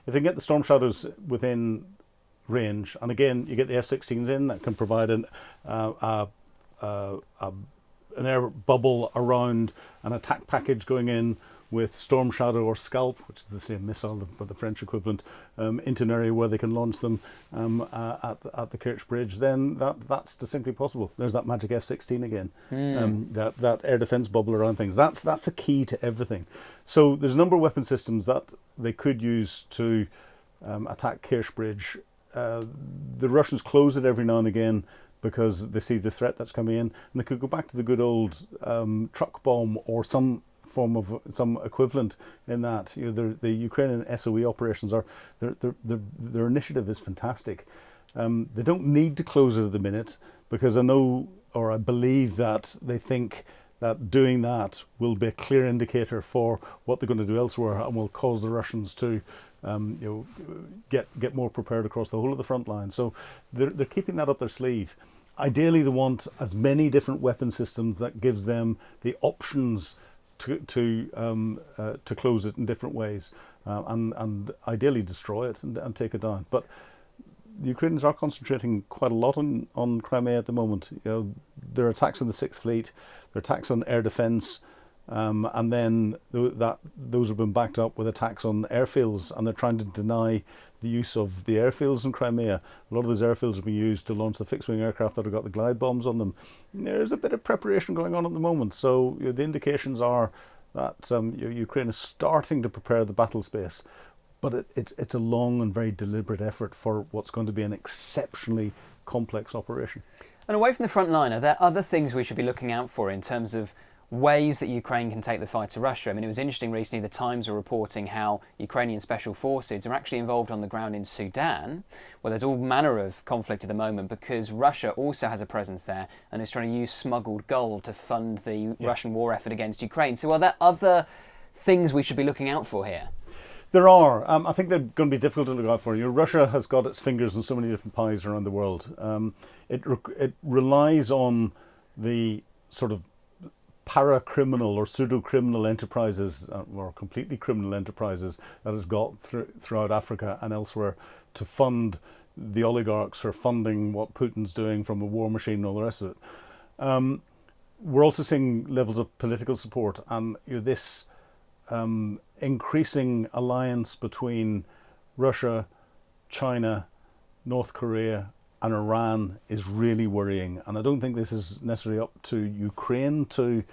if they can get the Storm Shadows within range, and again, you get the F-16s in that can provide an air bubble around an attack package going in with Storm Shadow or Scalp, which is the same missile but the French equivalent, into an area where they can launch them at the Kerch Bridge, then that's distinctly possible. There's that magic F-16 again, that air defence bubble around things. That's the key to everything. So there's a number of weapon systems that they could use to attack Kerch Bridge. The Russians close it every now and again because they see the threat that's coming in, and they could go back to the good old truck bomb or some form of some equivalent in that. The Ukrainian SOE operations are their initiative is fantastic. They don't need to close it at the minute because I believe that they think that doing that will be a clear indicator for what they're going to do elsewhere and will cause the Russians to get more prepared across the whole of the front line. So they're keeping that up their sleeve. Ideally, they want as many different weapon systems that gives them the options to close it in different ways, and ideally destroy it and take it down. But the Ukrainians are concentrating quite a lot on Crimea at the moment. Their attacks on the Sixth Fleet, their attacks on air defence, and then those have been backed up with attacks on airfields, and they're trying to deny the use of the airfields in Crimea. A lot of those airfields have been used to launch the fixed-wing aircraft that have got the glide bombs on them. There's a bit of preparation going on at the moment, so the indications are that Ukraine is starting to prepare the battle space, but it's a long and very deliberate effort for what's going to be an exceptionally complex operation. And away from the front line, are there other things we should be looking out for in terms of ways that Ukraine can take the fight to Russia? I mean, it was interesting recently, the Times were reporting how Ukrainian special forces are actually involved on the ground in Sudan, where there's all manner of conflict at the moment because Russia also has a presence there and is trying to use smuggled gold to fund the Russian war effort against Ukraine. So are there other things we should be looking out for here? There are. I think they're going to be difficult to look out for. Russia has got its fingers in so many different pies around the world. It relies on the sort of para-criminal or pseudo-criminal enterprises, or completely criminal enterprises that has got throughout Africa and elsewhere to fund the oligarchs who are funding what Putin's doing from a war machine and all the rest of it. We're also seeing levels of political support, and this increasing alliance between Russia, China, North Korea and Iran is really worrying, and I don't think this is necessarily up to Ukraine to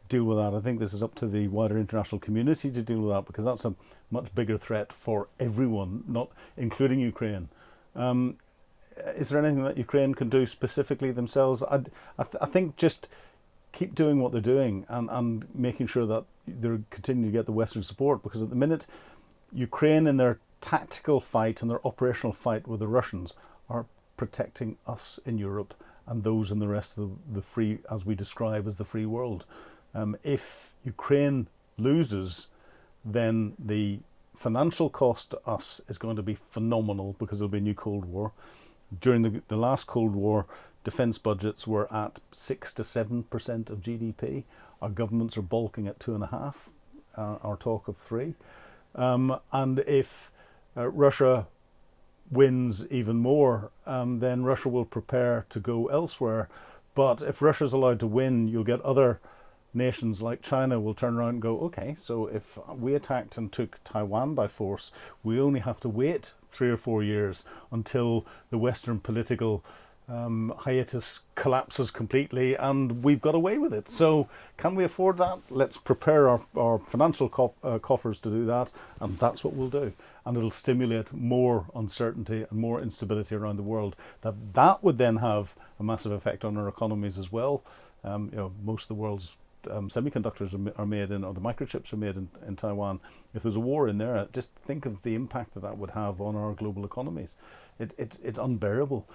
deal with that. I think this is up to the wider international community to deal with that, because that's a much bigger threat for everyone, not including Ukraine. Is there anything that Ukraine can do specifically themselves? I think just keep doing what they're doing and making sure that they're continuing to get the Western support, because at the minute Ukraine in their tactical fight and their operational fight with the Russians are protecting us in Europe and those in the rest of the free, as we describe as the free world. If Ukraine loses, then the financial cost to us is going to be phenomenal, because there'll be a new Cold War. During the last Cold War, defence budgets were at 6 to 7% of GDP. Our governments are bulking at 2.5%, our talk of 3%. And if Russia wins even more, then Russia will prepare to go elsewhere. But if Russia's allowed to win, you'll get other nations like China will turn around and go, okay, so if we attacked and took Taiwan by force, we only have to wait 3 or 4 years until the Western political hiatus collapses completely and we've got away with it. So can we afford that? Let's prepare our financial coffers to do that, and that's what we'll do. And it'll stimulate more uncertainty and more instability around the world. That would then have a massive effect on our economies as well. Most of the world's semiconductors are made in, or the microchips are made in Taiwan. If there's a war in there, just think of the impact that would have on our global economies. It's unbearable,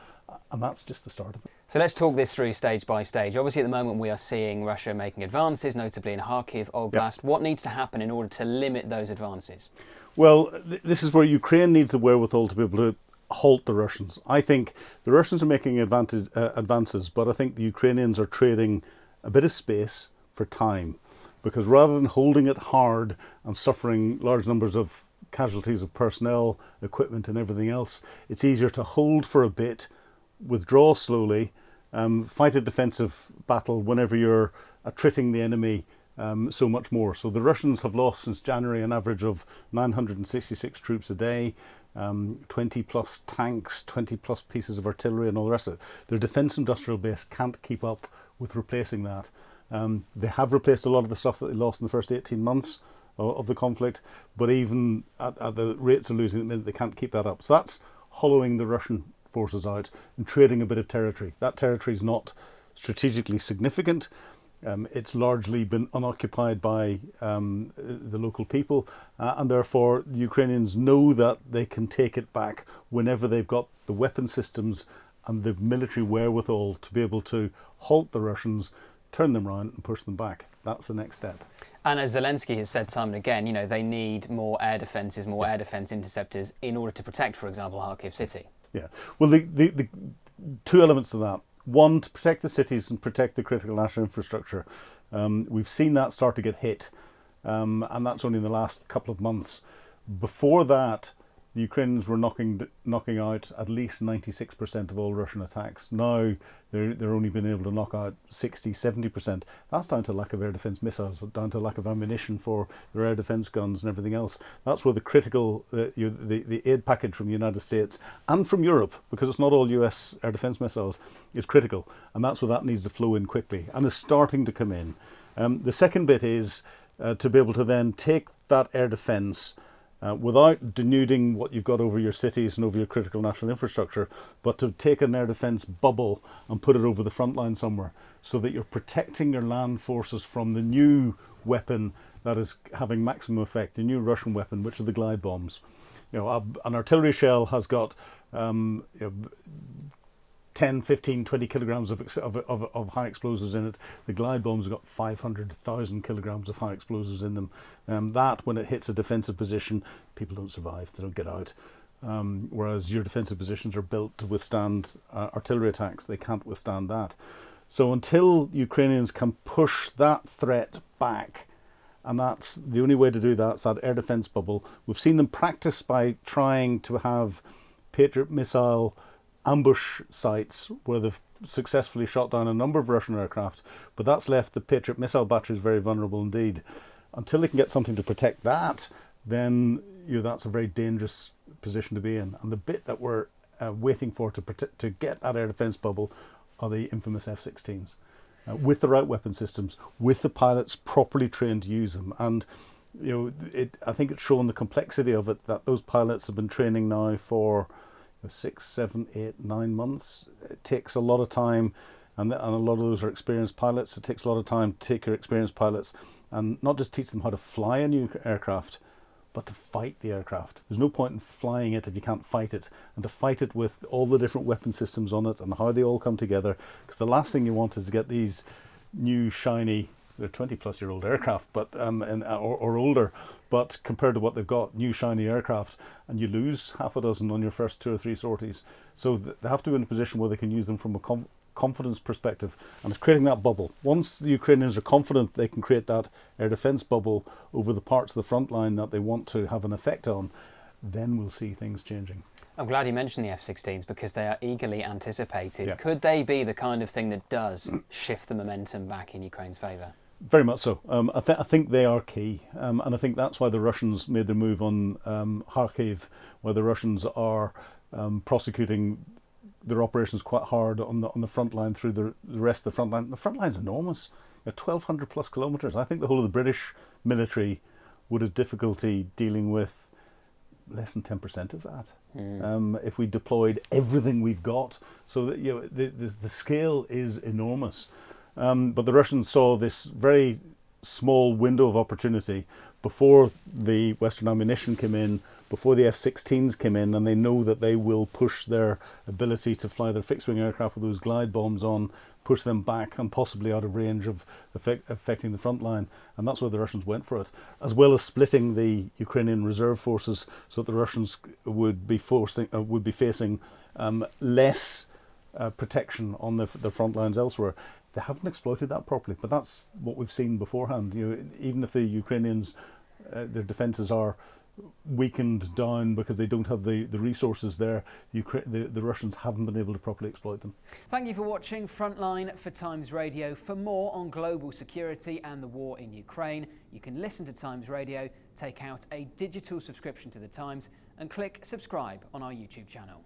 and that's just the start of it. So let's talk this through stage by stage. Obviously at the moment we are seeing Russia making advances, notably in Kharkiv, Oblast. Yep. What needs to happen in order to limit those advances? Well, this is where Ukraine needs the wherewithal to be able to halt the Russians. I think the Russians are making advances, but I think the Ukrainians are trading a bit of space for time, because rather than holding it hard and suffering large numbers of casualties of personnel, equipment and everything else. It's easier to hold for a bit, withdraw slowly, fight a defensive battle whenever you're attriting the enemy so much more. So the Russians have lost since January an average of 966 troops a day, 20 plus tanks, 20 plus pieces of artillery and all the rest of it. Their defence industrial base can't keep up with replacing that. They have replaced a lot of the stuff that they lost in the first 18 months of the conflict, but even at the rates of losing at the minute, they can't keep that up. So that's hollowing the Russian forces out and trading a bit of territory. That territory is not strategically significant. It's largely been unoccupied by the local people, and therefore the Ukrainians know that they can take it back whenever they've got the weapon systems and the military wherewithal to be able to halt the Russians, turn them around and push them back. That's the next step. And as Zelensky has said time and again, you know, they need more air defences, more air defence interceptors in order to protect, for example, Kharkiv city. Yeah. Well, the two elements to that. One, to protect the cities and protect the critical national infrastructure. We've seen that start to get hit, and that's only in the last couple of months. Before that, the Ukrainians were knocking out at least 96% of all Russian attacks. Now they're only been able to knock out 60, 70%. That's down to lack of air defence missiles, down to lack of ammunition for their air defence guns and everything else. That's where the critical, the aid package from the United States and from Europe, because it's not all US air defence missiles, is critical. And that's where that needs to flow in quickly and is starting to come in. The second bit is to be able to then take that air defence without denuding what you've got over your cities and over your critical national infrastructure, but to take an air defence bubble and put it over the front line somewhere so that you're protecting your land forces from the new weapon that is having maximum effect, the new Russian weapon, which are the glide bombs. You know, an artillery shell has got 10, 15, 20 kilograms of high explosives in it. The glide bombs have got 500,000 kilograms of high explosives in them. That, when it hits a defensive position, people don't survive, they don't get out. Whereas your defensive positions are built to withstand artillery attacks, they can't withstand that. So until Ukrainians can push that threat back, and that's the only way to do that, it's that air defense bubble. We've seen them practice by trying to have Patriot missile ambush sites where they've successfully shot down a number of Russian aircraft, but that's left the Patriot missile batteries very vulnerable indeed. Until they can get something to protect that, then that's a very dangerous position to be in. And the bit that we're waiting for to get that air defence bubble are the infamous F-16s, with the right weapon systems, with the pilots properly trained to use them. And I think it's shown the complexity of it, that those pilots have been training now for 6, 7, 8, 9 months. It takes a lot of time, and a lot of those are experienced pilots. It takes a lot of time to take your experienced pilots and not just teach them how to fly a new aircraft, but to fight the aircraft. There's no point in flying it if you can't fight it, and to fight it with all the different weapon systems on it and how they all come together, because the last thing you want is to get these new shiny, they're 20-plus-year-old aircraft, but or older, but compared to what they've got, new shiny aircraft, and you lose half a dozen on your first 2 or 3 sorties. So they have to be in a position where they can use them from a confidence perspective, and it's creating that bubble. Once the Ukrainians are confident they can create that air defence bubble over the parts of the front line that they want to have an effect on, then we'll see things changing. I'm glad you mentioned the F-16s because they are eagerly anticipated. Yeah. Could they be the kind of thing that does shift the momentum back in Ukraine's favour? Very much so. I think they are key, and I think that's why the Russians made their move on Kharkiv, where the Russians are prosecuting their operations quite hard on the front line through the rest of the front line. The front line's enormous, 1,200 plus kilometres. I think the whole of the British military would have difficulty dealing with less than 10% of that if we deployed everything we've got. So that the scale is enormous. But the Russians saw this very small window of opportunity before the Western ammunition came in, before the F-16s came in, and they know that they will push their ability to fly their fixed-wing aircraft with those glide bombs on, push them back and possibly out of range of affecting the front line. And that's where the Russians went for it, as well as splitting the Ukrainian reserve forces so that the Russians would be facing less protection on the front lines elsewhere. They haven't exploited that properly, but that's what we've seen beforehand. Even if the Ukrainians, their defences are weakened down because they don't have the resources there. The Russians haven't been able to properly exploit them. Thank you for watching Frontline for Times Radio. For more on global security and the war in Ukraine, you can listen to Times Radio, take out a digital subscription to the Times, and click subscribe on our YouTube channel.